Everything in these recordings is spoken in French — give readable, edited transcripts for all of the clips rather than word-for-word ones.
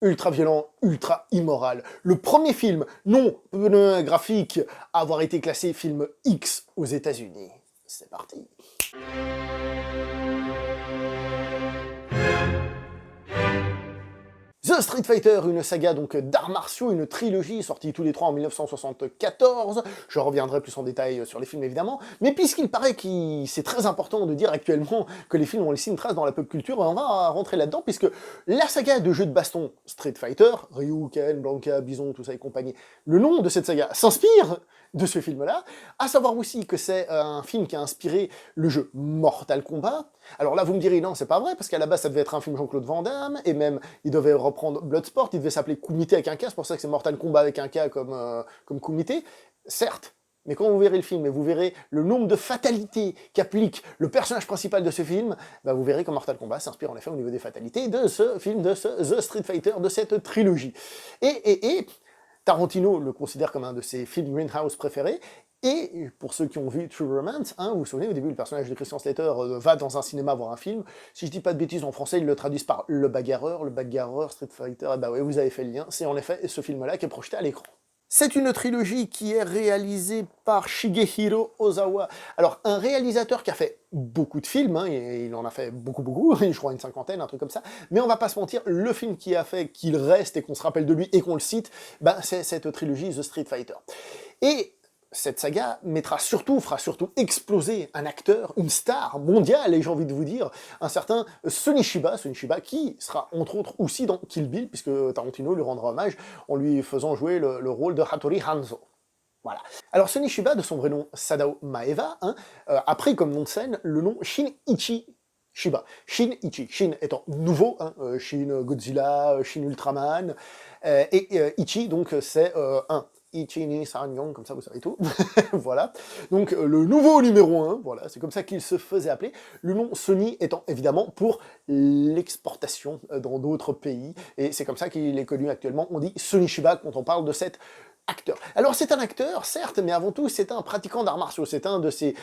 ultra violent, ultra immoral. Le premier film non pornographique à avoir été classé film X aux États-Unis. C'est parti. The Street Fighter, une saga donc d'arts martiaux, une trilogie sortie tous les trois en 1974. Je reviendrai plus en détail sur les films évidemment, mais puisqu'il paraît que c'est très important de dire actuellement que les films ont laissé une trace dans la pop culture, on va rentrer là-dedans puisque la saga de jeux de baston Street Fighter, Ryu, Ken, Blanka, Bison, tout ça et compagnie, le nom de cette saga s'inspire de ce film-là, à savoir aussi que c'est un film qui a inspiré le jeu Mortal Kombat. Alors là, vous me direz, non, c'est pas vrai, parce qu'à la base, ça devait être un film Jean-Claude Van Damme, et même, il devait reprendre Bloodsport, il devait s'appeler Kumite avec un K, c'est pour ça que c'est Mortal Kombat avec un K comme Kumite, certes, mais quand vous verrez le film, et vous verrez le nombre de fatalités qu'applique le personnage principal de ce film, bah vous verrez que Mortal Kombat s'inspire en effet au niveau des fatalités de ce film, de ce The Street Fighter, de cette trilogie. Et Tarantino le considère comme un de ses films Grindhouse préférés, et pour ceux qui ont vu True Romance, vous vous souvenez, au début, le personnage de Christian Slater va dans un cinéma voir un film. Si je dis pas de bêtises, en français, ils le traduisent par le bagarreur, Street Fighter, et bah oui, vous avez fait le lien, c'est en effet ce film-là qui est projeté à l'écran. C'est une trilogie qui est réalisée par Shigehiro Ozawa. Alors, un réalisateur qui a fait beaucoup de films, et il en a fait beaucoup, je crois une cinquantaine, un truc comme ça, mais on va pas se mentir, le film qui a fait qu'il reste et qu'on se rappelle de lui et qu'on le cite, c'est cette trilogie The Street Fighter. Et cette saga fera surtout exploser un acteur, une star mondiale, et j'ai envie de vous dire, un certain Sonny Chiba qui sera entre autres aussi dans Kill Bill, puisque Tarantino lui rendra hommage en lui faisant jouer le rôle de Hattori Hanzo. Voilà. Alors Sonny Chiba, de son vrai nom Sadao Maeva, a pris comme nom de scène le nom Shinichi Shiba. Shinichi, Shin étant nouveau, Shin Godzilla, Shin Ultraman, et Ichi, donc c'est un. Ichini Saranyong, comme ça vous savez tout. Voilà. Donc le nouveau numéro 1, voilà, c'est comme ça qu'il se faisait appeler. Le nom Sony étant évidemment pour l'exportation dans d'autres pays. Et c'est comme ça qu'il est connu actuellement. On dit Sonny Chiba quand on parle de cet acteur. Alors c'est un acteur, certes, mais avant tout c'est un pratiquant d'arts martiaux, c'est un de ces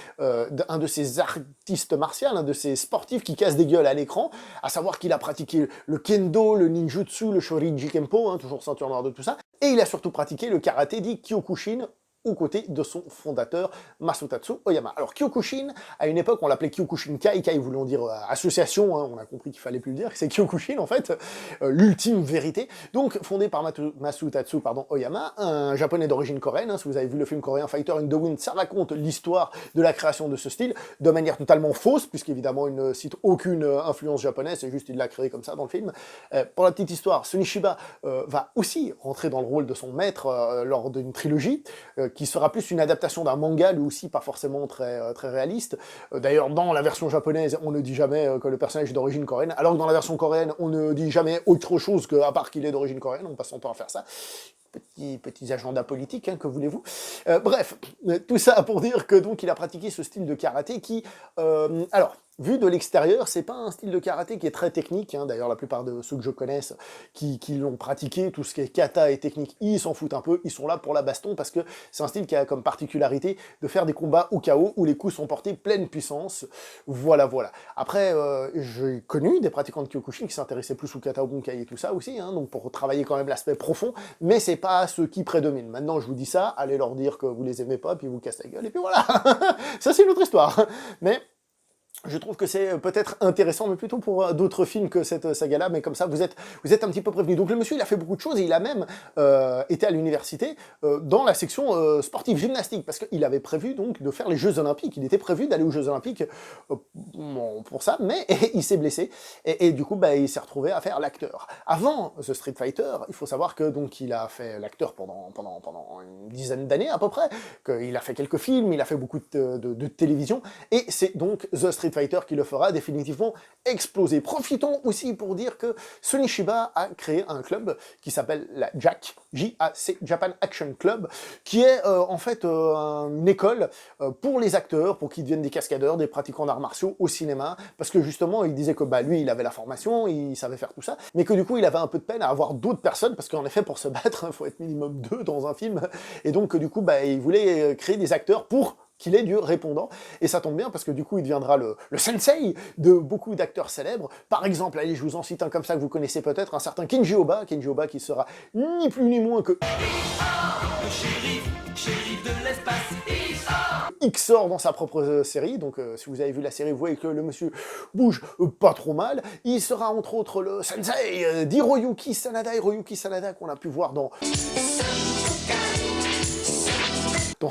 artistes martiaux, un de ces sportifs qui cassent des gueules à l'écran, à savoir qu'il a pratiqué le kendo, le ninjutsu, le shoriji kempo, toujours ceinture noire de tout ça, et il a surtout pratiqué le karaté dit Kyokushin, aux côtés de son fondateur, Masutatsu Oyama. Alors Kyokushin, à une époque, on l'appelait Kyokushinkai, Kai voulant dire association, on a compris qu'il fallait plus le dire, c'est Kyokushin en fait, l'ultime vérité, donc fondé par Masutatsu Oyama, un japonais d'origine coréenne, si vous avez vu le film coréen Fighter in the Wind, ça raconte l'histoire de la création de ce style, de manière totalement fausse, puisqu'évidemment il ne cite aucune influence japonaise, c'est juste il l'a créé comme ça dans le film. Pour la petite histoire, Sonny Chiba va aussi rentrer dans le rôle de son maître lors d'une trilogie, qui sera plus une adaptation d'un manga, lui aussi pas forcément très réaliste. D'ailleurs, dans la version japonaise, on ne dit jamais que le personnage est d'origine coréenne, alors que dans la version coréenne, on ne dit jamais autre chose qu'à part qu'il est d'origine coréenne, on passe son temps à faire ça. Petits agendas politiques, que voulez-vous. Bref, tout ça pour dire que donc il a pratiqué ce style de karaté qui, alors, vu de l'extérieur, c'est pas un style de karaté qui est très technique, d'ailleurs la plupart de ceux que je connaisse qui l'ont pratiqué, tout ce qui est kata et technique, ils s'en foutent un peu, ils sont là pour la baston parce que c'est un style qui a comme particularité de faire des combats au KO où les coups sont portés pleine puissance, voilà. Après, j'ai connu des pratiquants de Kyokushin qui s'intéressaient plus au kata, au bunkai et tout ça aussi, donc pour travailler quand même l'aspect profond, mais c'est pas ceux qui prédominent. Maintenant, je vous dis ça, allez leur dire que vous les aimez pas, puis vous cassez la gueule, et puis voilà. Ça, c'est une autre histoire. Mais je trouve que c'est peut-être intéressant, mais plutôt pour d'autres films que cette saga-là, mais comme ça, vous êtes un petit peu prévenus. Donc le monsieur, il a fait beaucoup de choses, et il a même été à l'université dans la section sportive gymnastique, parce qu'il avait prévu donc de faire les Jeux Olympiques, il était prévu d'aller aux Jeux Olympiques pour ça, mais il s'est blessé, et du coup, il s'est retrouvé à faire l'acteur. Avant The Street Fighter, il faut savoir que donc il a fait l'acteur pendant une dizaine d'années à peu près, qu'il a fait quelques films, il a fait beaucoup de télévision, et c'est donc The Street Fighter qui le fera définitivement exploser. Profitons aussi pour dire que Sonny Chiba a créé un club qui s'appelle la JAC, J-A-C, Japan Action Club, qui est en fait une école pour les acteurs, pour qu'ils deviennent des cascadeurs, des pratiquants d'arts martiaux au cinéma, parce que justement, il disait que lui, il avait la formation, il savait faire tout ça, mais que du coup, il avait un peu de peine à avoir d'autres personnes, parce qu'en effet, pour se battre, il faut être minimum 2 dans un film, et donc du coup, il voulait créer des acteurs pour qu'il est du répondant, et ça tombe bien parce que du coup il deviendra le sensei de beaucoup d'acteurs célèbres. Par exemple, allez, je vous en cite un comme ça que vous connaissez peut-être, un certain Kenji Oba qui sera ni plus ni moins que shérif de l'espace, Xor dans sa propre série, donc si vous avez vu la série, vous voyez que le monsieur bouge pas trop mal. Il sera entre autres le sensei d'Hiroyuki Sanada qu'on a pu voir dans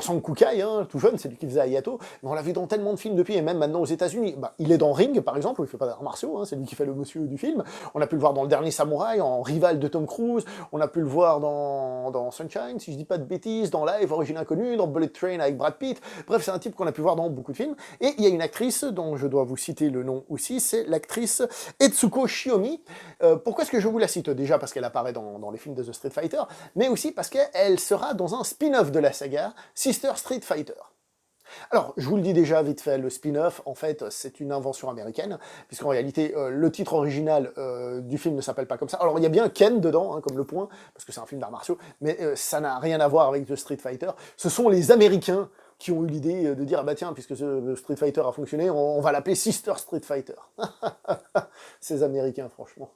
Sankukai, hein, tout jeune, c'est lui qui faisait Ayato, mais on l'a vu dans tellement de films depuis, et même maintenant aux États-Unis. Bah, il est dans Ring, par exemple, où il fait pas d'arts martiaux, hein, c'est lui qui fait le monsieur du film. On a pu le voir dans Le Dernier Samouraï, en rival de Tom Cruise. On a pu le voir dans Sunshine, si je dis pas de bêtises, dans Live, Origine Inconnue, dans Bullet Train avec Brad Pitt. Bref, c'est un type qu'on a pu voir dans beaucoup de films. Et il y a une actrice dont je dois vous citer le nom aussi, c'est l'actrice Etsuko Shiomi. Pourquoi est-ce que je vous la cite? Déjà parce qu'elle apparaît dans les films de The Street Fighter, mais aussi parce qu'elle sera dans un spin-off de la saga, Sister Street Fighter. Alors, je vous le dis déjà vite fait, le spin-off, en fait, c'est une invention américaine, puisqu'en réalité, le titre original du film ne s'appelle pas comme ça. Alors, il y a bien Ken dedans, hein, comme le point, parce que c'est un film d'arts martiaux, mais ça n'a rien à voir avec The Street Fighter. Ce sont les Américains qui ont eu l'idée de dire, ah bah tiens, puisque ce Street Fighter a fonctionné, on va l'appeler Sister Street Fighter. Ces Américains, franchement.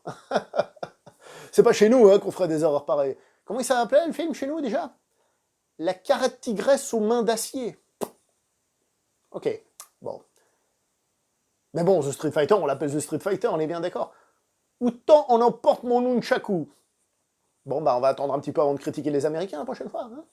C'est pas chez nous hein, qu'on ferait des erreurs pareilles. Comment il s'appelait le film chez nous déjà? La carrette tigresse aux mains d'acier. Ok, bon. Mais bon, The Street Fighter, on l'appelle The Street Fighter, on est bien d'accord. Autant on emporte mon nunchaku. Bon, bah on va attendre un petit peu avant de critiquer les Américains la prochaine fois. Hein.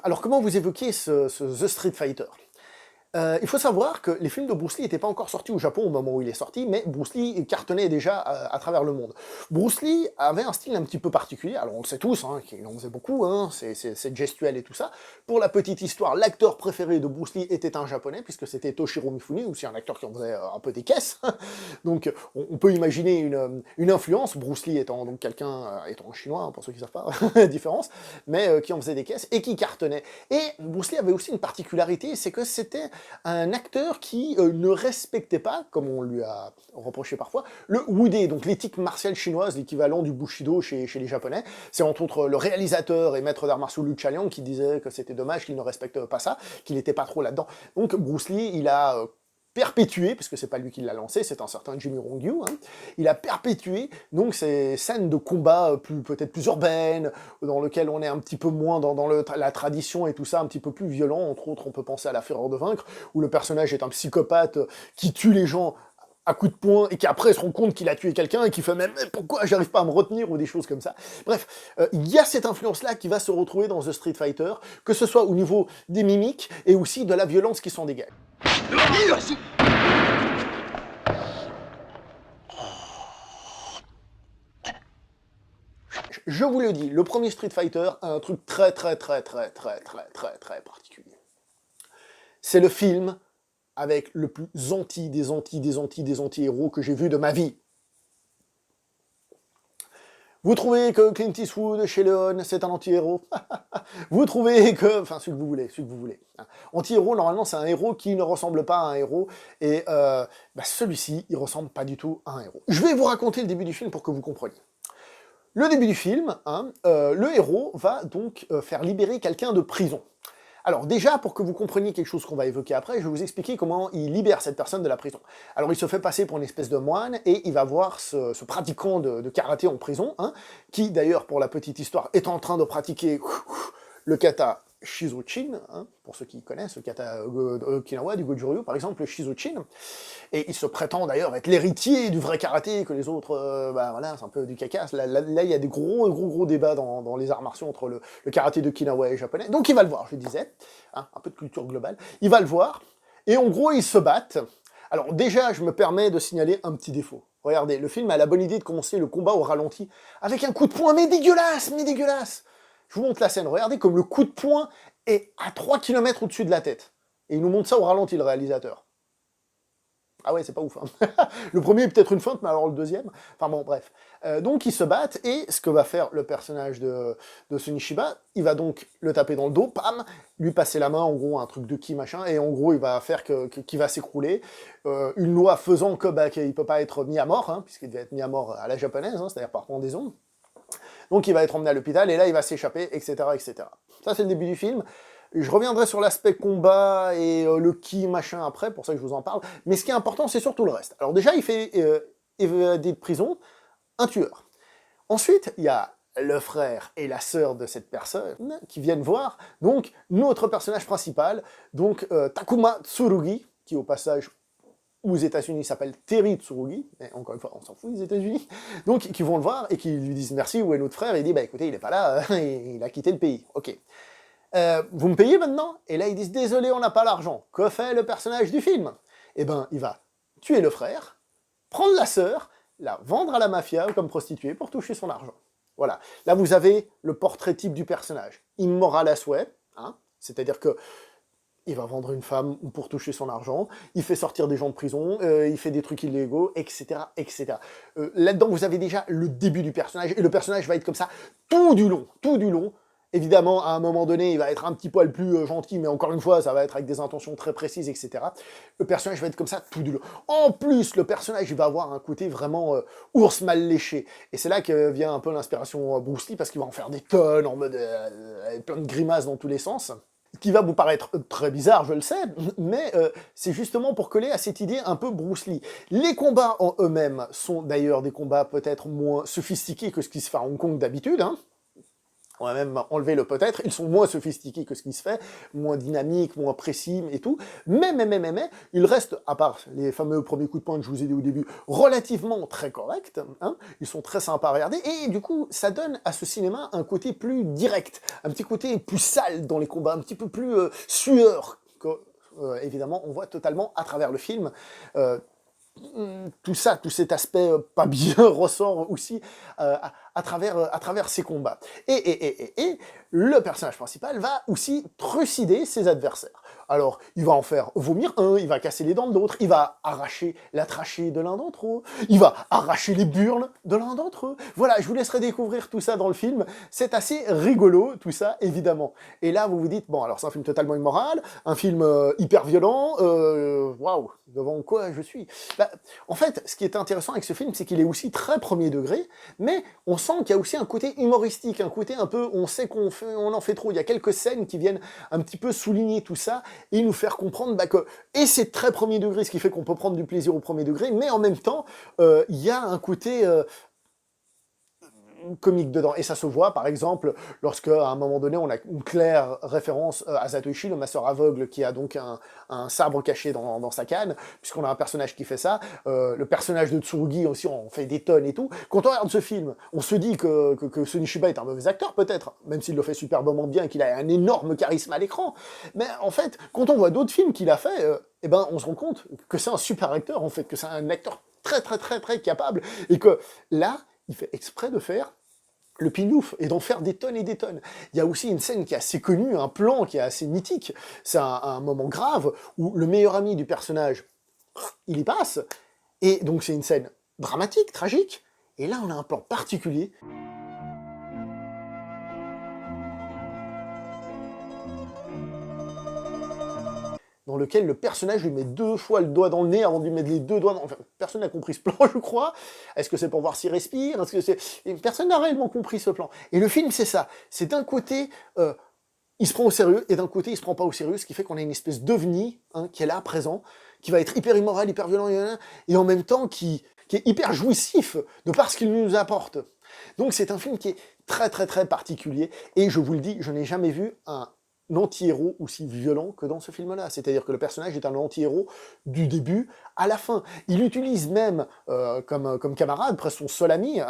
Alors comment vous évoquez ce The Street Fighter? Il faut savoir que les films de Bruce Lee n'étaient pas encore sortis au Japon au moment où il est sorti, mais Bruce Lee cartonnait déjà à travers le monde. Bruce Lee avait un style un petit peu particulier, alors on le sait tous, hein, qu'il en faisait beaucoup, hein, c'est gestuel et tout ça. Pour la petite histoire, l'acteur préféré de Bruce Lee était un japonais, puisque c'était Toshiro Mifune, aussi un acteur qui en faisait un peu des caisses. Donc on peut imaginer une influence, Bruce Lee étant donc quelqu'un, étant chinois, hein, pour ceux qui ne savent pas la différence, mais qui en faisait des caisses et qui cartonnait. Et Bruce Lee avait aussi une particularité, c'est que c'était un acteur qui ne respectait pas, comme on lui a reproché parfois, le Wudé, donc l'éthique martiale chinoise, l'équivalent du Bushido chez les Japonais. C'est entre autres le réalisateur et maître d'arts martiaux Lu Chaliang qui disait que c'était dommage qu'il ne respecte pas ça, qu'il n'était pas trop là-dedans. Donc Bruce Lee, il a perpétué, parce que c'est pas lui qui l'a lancé, c'est un certain Jimmy Rongyu, hein, il a perpétué donc ces scènes de combat peut-être plus urbaines, dans lesquelles on est un petit peu moins dans la tradition et tout ça, un petit peu plus violent. Entre autres, on peut penser à La Fureur de vaincre, où le personnage est un psychopathe qui tue les gens à coups de poing, et qui après se rend compte qu'il a tué quelqu'un, et qui fait même « pourquoi j'arrive pas à me retenir ?» ou des choses comme ça. Bref, il y a cette influence-là qui va se retrouver dans The Street Fighter, que ce soit au niveau des mimiques, et aussi de la violence qui s'en dégage. Je vous le dis, le premier Street Fighter a un truc très particulier. C'est le film avec le plus anti-héros que j'ai vu de ma vie. Vous trouvez que Clint Eastwood chez Leon, c'est un anti-héros? Vous trouvez que... Enfin, celui que vous voulez. Anti-héros, normalement, c'est un héros qui ne ressemble pas à un héros, et celui-ci, il ressemble pas du tout à un héros. Je vais vous raconter le début du film pour que vous compreniez. Le début du film, hein, le héros va donc faire libérer quelqu'un de prison. Alors déjà, pour que vous compreniez quelque chose qu'on va évoquer après, je vais vous expliquer comment il libère cette personne de la prison. Alors il se fait passer pour une espèce de moine, et il va voir ce pratiquant de karaté en prison, hein, qui d'ailleurs, pour la petite histoire, est en train de pratiquer le kata Shizochin, hein, pour ceux qui connaissent, le kata Okinawa, du Goju-Ryu, par exemple, le Shizochin, et il se prétend d'ailleurs être l'héritier du vrai karaté, que les autres, voilà, c'est un peu du caca. Là, il y a des gros débats dans les arts martiaux entre le karaté d'Okinawa et le japonais. Donc il va le voir, je disais, hein, un peu de culture globale, il va le voir, et en gros, ils se battent. Alors déjà, je me permets de signaler un petit défaut. Regardez, le film a la bonne idée de commencer le combat au ralenti, avec un coup de poing, mais dégueulasse. Je vous montre la scène, regardez comme le coup de poing est à 3 km au-dessus de la tête. Et il nous montre ça au ralenti, le réalisateur. Ah ouais, c'est pas ouf. Hein. Le premier est peut-être une feinte, mais alors le deuxième... Enfin bon, bref. Donc ils se battent, et ce que va faire le personnage de Sunishiba, il va donc le taper dans le dos, pam, lui passer la main, en gros, un truc de ki, machin, et en gros, il va faire qu'il va s'écrouler. Une loi faisant que qu'il peut pas être mis à mort, hein, puisqu'il devait être mis à mort à la japonaise, hein, c'est-à-dire par pendaison. Donc il va être emmené à l'hôpital, et là, il va s'échapper, etc., etc. Ça, c'est le début du film. Je reviendrai sur l'aspect combat et le ki, machin, après, pour ça que je vous en parle. Mais ce qui est important, c'est surtout le reste. Alors déjà, il fait évader de prison un tueur. Ensuite, il y a le frère et la sœur de cette personne qui viennent voir, donc, notre personnage principal, donc Takuma Tsurugi, qui au passage, aux États-Unis s'appelle Terry Tsurugi, mais encore une fois, on s'en fout des États-Unis, donc qui vont le voir et qui lui disent merci, où est notre frère, et il dit, bah écoutez, il est pas là, il a quitté le pays, ok. Vous me payez maintenant? Et là, ils disent, désolé, on n'a pas l'argent. Que fait le personnage du film? Eh ben, il va tuer le frère, prendre la sœur, la vendre à la mafia comme prostituée pour toucher son argent. Voilà. Là, vous avez le portrait type du personnage. Immoral à souhait, hein, c'est-à-dire que il va vendre une femme pour toucher son argent, il fait sortir des gens de prison, il fait des trucs illégaux, etc., etc. Là-dedans, vous avez déjà le début du personnage, et le personnage va être comme ça tout du long, tout du long. Évidemment, à un moment donné, il va être un petit poil plus gentil, mais encore une fois, ça va être avec des intentions très précises, etc. Le personnage va être comme ça tout du long. En plus, le personnage, il va avoir un côté vraiment ours mal léché. Et c'est là que vient un peu l'inspiration Bruce Lee, parce qu'il va en faire des tonnes, en mode plein de grimaces dans tous les sens. Ce qui va vous paraître très bizarre, je le sais, mais c'est justement pour coller à cette idée un peu Bruce Lee. Les combats en eux-mêmes sont d'ailleurs des combats peut-être moins sophistiqués que ce qui se fait à Hong Kong d'habitude, hein. On va même enlever le peut-être, ils sont moins sophistiqués que ce qui se fait, moins dynamiques, moins précis et tout, mais, ils restent, à part les fameux premiers coups de poing que je vous ai dit au début, relativement très corrects, hein, ils sont très sympas à regarder, et du coup, ça donne à ce cinéma un côté plus direct, un petit côté plus sale dans les combats, un petit peu plus sueur, que, évidemment, on voit totalement à travers le film. Tout ça, tout cet aspect pas bien ressort aussi à travers ces combats. Et le personnage principal va aussi trucider ses adversaires. Alors, il va en faire vomir un, il va casser les dents de l'autre, il va arracher la trachée de l'un d'entre eux, il va arracher les burnes de l'un d'entre eux. Voilà, je vous laisserai découvrir tout ça dans le film. C'est assez rigolo, tout ça, évidemment. Et là, vous vous dites, bon, alors c'est un film totalement immoral, un film hyper violent, waouh, devant quoi je suis? Bah, en fait, ce qui est intéressant avec ce film, c'est qu'il est aussi très premier degré, mais on sent qu'il y a aussi un côté humoristique, un côté un peu, on sait on en fait trop. Il y a quelques scènes qui viennent un petit peu souligner tout ça et nous faire comprendre que, et c'est très premier degré, ce qui fait qu'on peut prendre du plaisir au premier degré, mais en même temps, il y a un côté comique dedans. Et ça se voit, par exemple, lorsque, à un moment donné, on a une claire référence à Zatoichi, le masseur aveugle, qui a donc un sabre caché dans sa canne, puisqu'on a un personnage qui fait ça. Le personnage de Tsurugi aussi, on fait des tonnes et tout. Quand on regarde ce film, on se dit que Sunishiba est un mauvais acteur, peut-être, même s'il le fait superbement bien et qu'il a un énorme charisme à l'écran. Mais en fait, quand on voit d'autres films qu'il a fait, eh ben, on se rend compte que c'est un super acteur, en fait, que c'est un acteur très, très, très, très capable, et que là, il fait exprès de faire le pignouf et d'en faire des tonnes et des tonnes. Il y a aussi une scène qui est assez connue, un plan qui est assez mythique. C'est un moment grave où le meilleur ami du personnage, il y passe, et donc c'est une scène dramatique, tragique, et là on a un plan particulier. Dans lequel le personnage lui met 2 fois le doigt dans le nez avant de lui mettre les 2 doigts dans... Enfin, personne n'a compris ce plan, je crois. Est-ce que c'est pour voir s'il respire? Est-ce que c'est... Personne n'a réellement compris ce plan. Et le film, c'est ça. C'est d'un côté, il se prend au sérieux, et d'un côté, il se prend pas au sérieux, ce qui fait qu'on a une espèce d'ovni, hein, qui est là, présent, qui va être hyper immoral, hyper violent, et en même temps qui est hyper jouissif de par ce qu'il nous apporte. Donc c'est un film qui est très très très particulier, et je vous le dis, je n'ai jamais vu un anti-héros aussi violent que dans ce film-là. C'est-à-dire que le personnage est un anti-héros du début à la fin. Il utilise même, comme camarade, presque son seul ami,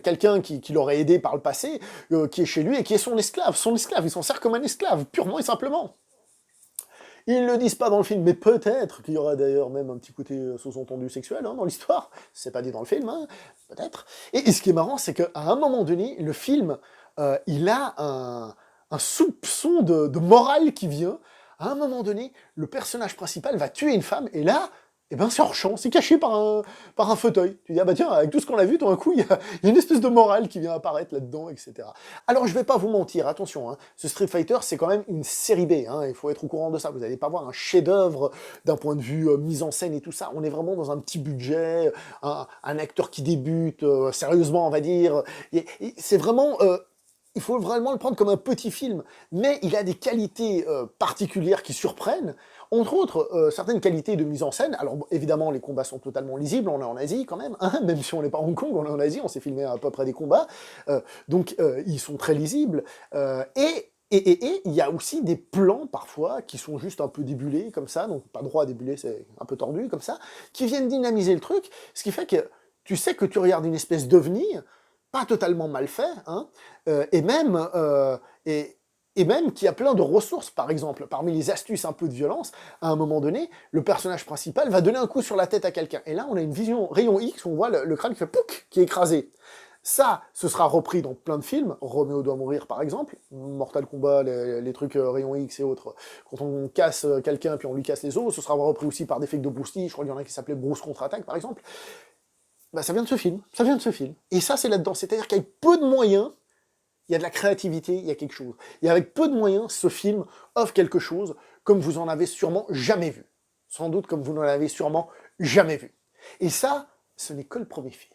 quelqu'un qui l'aurait aidé par le passé, qui est chez lui et qui est son esclave. Son esclave, il s'en sert comme un esclave, purement et simplement. Ils ne le disent pas dans le film, mais peut-être qu'il y aura d'ailleurs même un petit côté sous-entendu sexuel dans l'histoire. C'est pas dit dans le film, hein, peut-être. Et ce qui est marrant, c'est qu'à un moment donné, le film, il a un soupçon de morale qui vient, à un moment donné, le personnage principal va tuer une femme, et là, eh ben c'est hors champ, c'est caché par un fauteuil. Tu dis, ah bah tiens, avec tout ce qu'on a vu, tout d'un coup, il y a une espèce de morale qui vient apparaître là-dedans, etc. Alors, je vais pas vous mentir, attention, hein, ce Street Fighter, c'est quand même une série B, hein, il faut être au courant de ça, vous n'allez pas voir un chef-d'œuvre d'un point de vue mise en scène et tout ça, on est vraiment dans un petit budget, un acteur qui débute, sérieusement, on va dire, c'est vraiment... il faut vraiment le prendre comme un petit film, mais il a des qualités particulières qui surprennent, entre autres, certaines qualités de mise en scène. Alors évidemment, les combats sont totalement lisibles, on est en Asie quand même, hein, même si on n'est pas à Hong Kong, on est en Asie, on s'est filmé à peu près des combats, donc ils sont très lisibles, et il y a aussi des plans, parfois, qui sont juste un peu débulés, comme ça, donc pas droit à débuler, c'est un peu tordu, comme ça, qui viennent dynamiser le truc, ce qui fait que tu sais que tu regardes une espèce d'ovni, pas totalement mal fait, hein, et même... et même qu'il y a plein de ressources, par exemple, parmi les astuces un peu de violence, à un moment donné, le personnage principal va donner un coup sur la tête à quelqu'un. Et là, on a une vision rayon X, où on voit le crâne qui fait pouc, qui est écrasé. Ça, ce sera repris dans plein de films, Roméo doit mourir par exemple, Mortal Kombat, les trucs rayon X et autres. Quand on casse quelqu'un puis on lui casse les os, ce sera repris aussi par des fakes de Bruce Lee, je crois qu'il y en a qui s'appelait Bruce Contre-Attaque par exemple. Bah, ça vient de ce film, ça vient de ce film. Et ça, c'est là-dedans, c'est-à-dire qu'avec peu de moyens, il y a de la créativité, il y a quelque chose. Et avec peu de moyens, ce film offre quelque chose comme vous en avez sûrement jamais vu. Sans doute comme vous n'en avez sûrement jamais vu. Et ça, ce n'est que le premier film.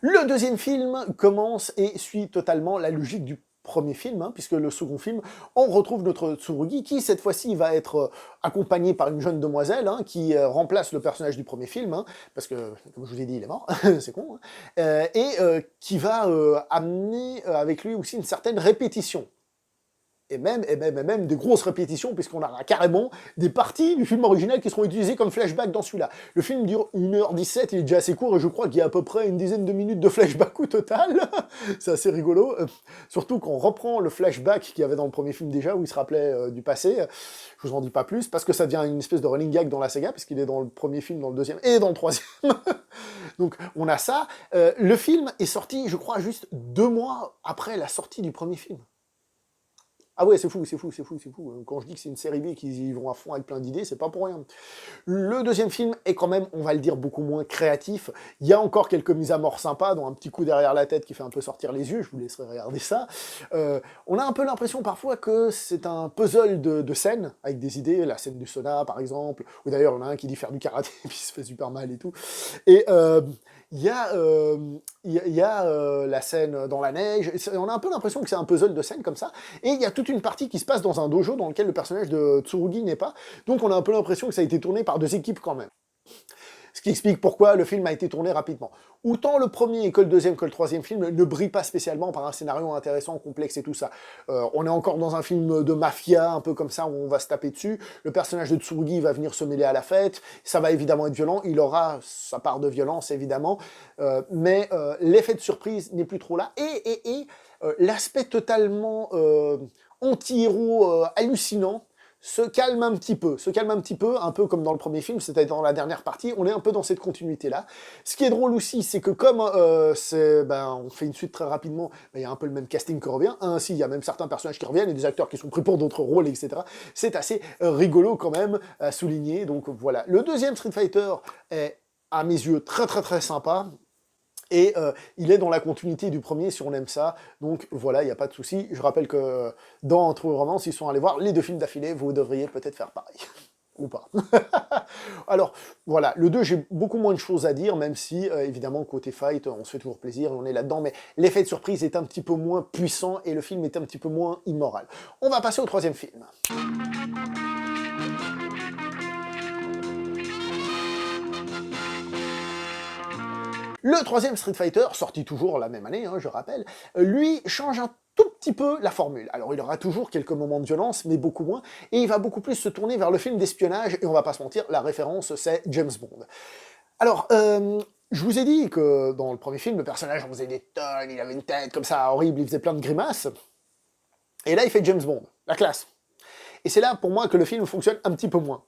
Le deuxième film commence et suit totalement la logique du premier film, hein, puisque le second film, on retrouve notre Tsurugi, qui cette fois-ci va être accompagné par une jeune demoiselle, hein, qui remplace le personnage du premier film, hein, parce que, comme je vous ai dit, il est mort, c'est con, hein, qui va amener avec lui aussi une certaine répétition. Et même des grosses répétitions, puisqu'on aura carrément des parties du film original qui seront utilisées comme flashback dans celui-là. Le film dure 1h17, il est déjà assez court, et je crois qu'il y a à peu près une dizaine de minutes de flashback au total. C'est assez rigolo. Surtout qu'on reprend le flashback qu'il y avait dans le premier film déjà, où il se rappelait du passé. Je vous en dis pas plus, parce que ça devient une espèce de running gag dans la saga, puisqu'il est dans le premier film, dans le deuxième, et dans le troisième. Donc on a ça. Le film est sorti, je crois, juste 2 mois après la sortie du premier film. Ah ouais, c'est fou. Quand je dis que c'est une série B qu'ils y vont à fond avec plein d'idées, c'est pas pour rien. Le deuxième film est quand même, on va le dire, beaucoup moins créatif. Il y a encore quelques mises à mort sympas, dont un petit coup derrière la tête qui fait un peu sortir les yeux, je vous laisserai regarder ça. On a un peu l'impression parfois que c'est un puzzle de scènes, avec des idées, la scène du sauna par exemple, ou d'ailleurs il y en a un qui dit faire du karaté, puis il se fait super mal et tout. Et il y a la scène dans la neige, on a un peu l'impression que c'est un puzzle de scènes comme ça, et il y a toute une partie qui se passe dans un dojo dans lequel le personnage de Tsurugi n'est pas, donc on a un peu l'impression que ça a été tourné par 2 équipes quand même. Ce qui explique pourquoi le film a été tourné rapidement. Autant le premier que le deuxième que le troisième film ne brillent pas spécialement par un scénario intéressant, complexe et tout ça. On est encore dans un film de mafia, un peu comme ça, où on va se taper dessus. Le personnage de Tsurugi va venir se mêler à la fête. Ça va évidemment être violent. Il aura sa part de violence, évidemment. Mais l'effet de surprise n'est plus trop là. Et l'aspect totalement anti-héros hallucinant se calme un petit peu, un peu comme dans le premier film, c'est-à-dire dans la dernière partie, on est un peu dans cette continuité-là. Ce qui est drôle aussi, c'est que comme on fait une suite très rapidement, il y a un peu le même casting qui revient, ainsi il y a même certains personnages qui reviennent, et des acteurs qui sont pris pour d'autres rôles, etc. C'est assez rigolo quand même à souligner, donc voilà. Le deuxième Street Fighter est, à mes yeux, très sympa, et il est dans la continuité du premier, si on aime ça, donc voilà, il n'y a pas de souci. Je rappelle que dans True Romance, ils sont allés voir les 2 films d'affilée, vous devriez peut-être faire pareil. Ou pas. Alors, voilà, le 2, j'ai beaucoup moins de choses à dire, même si, évidemment, côté fight, on se fait toujours plaisir, on est là-dedans, mais l'effet de surprise est un petit peu moins puissant, et le film est un petit peu moins immoral. On va passer au troisième film. Le troisième Street Fighter, sorti toujours la même année, hein, je rappelle, lui change un tout petit peu la formule. Alors il aura toujours quelques moments de violence, mais beaucoup moins, et il va beaucoup plus se tourner vers le film d'espionnage, et on va pas se mentir, la référence c'est James Bond. Alors, je vous ai dit que dans le premier film, le personnage en faisait des tonnes, il avait une tête comme ça horrible, il faisait plein de grimaces, et là il fait James Bond, la classe. Et c'est là pour moi que le film fonctionne un petit peu moins.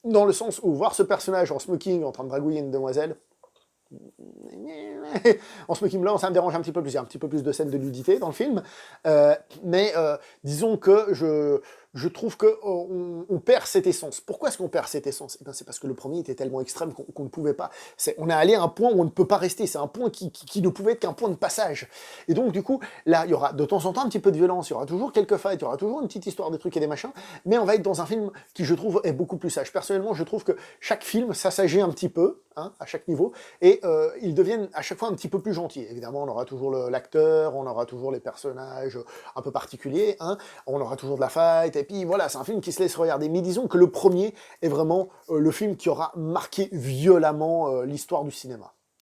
Dans le sens où voir ce personnage en smoking en train de dragouiller une demoiselle, En ce film-là, ça me dérange un petit peu plus. Il y a un petit peu plus de scènes de nudité dans le film. Mais disons que je trouve qu'on perd cette essence. Pourquoi est-ce qu'on perd cette essence? Eh ben, c'est parce que le premier était tellement extrême qu'on ne pouvait pas. On est allé à un point où on ne peut pas rester. C'est un point qui ne pouvait être qu'un point de passage. Et donc, du coup, là, il y aura de temps en temps un petit peu de violence, il y aura toujours quelques fights, il y aura toujours une petite histoire des trucs et des machins, mais on va être dans un film qui, je trouve, est beaucoup plus sage. Personnellement, je trouve que chaque film s'assagit un petit peu, hein, à chaque niveau, et ils deviennent à chaque fois un petit peu plus gentils. Évidemment, on aura toujours l'acteur, on aura toujours les personnages un peu particuliers, hein, on aura toujours de la fight, et puis voilà, c'est un film qui se laisse regarder. Mais disons que le premier est vraiment le film qui aura marqué violemment l'histoire du cinéma.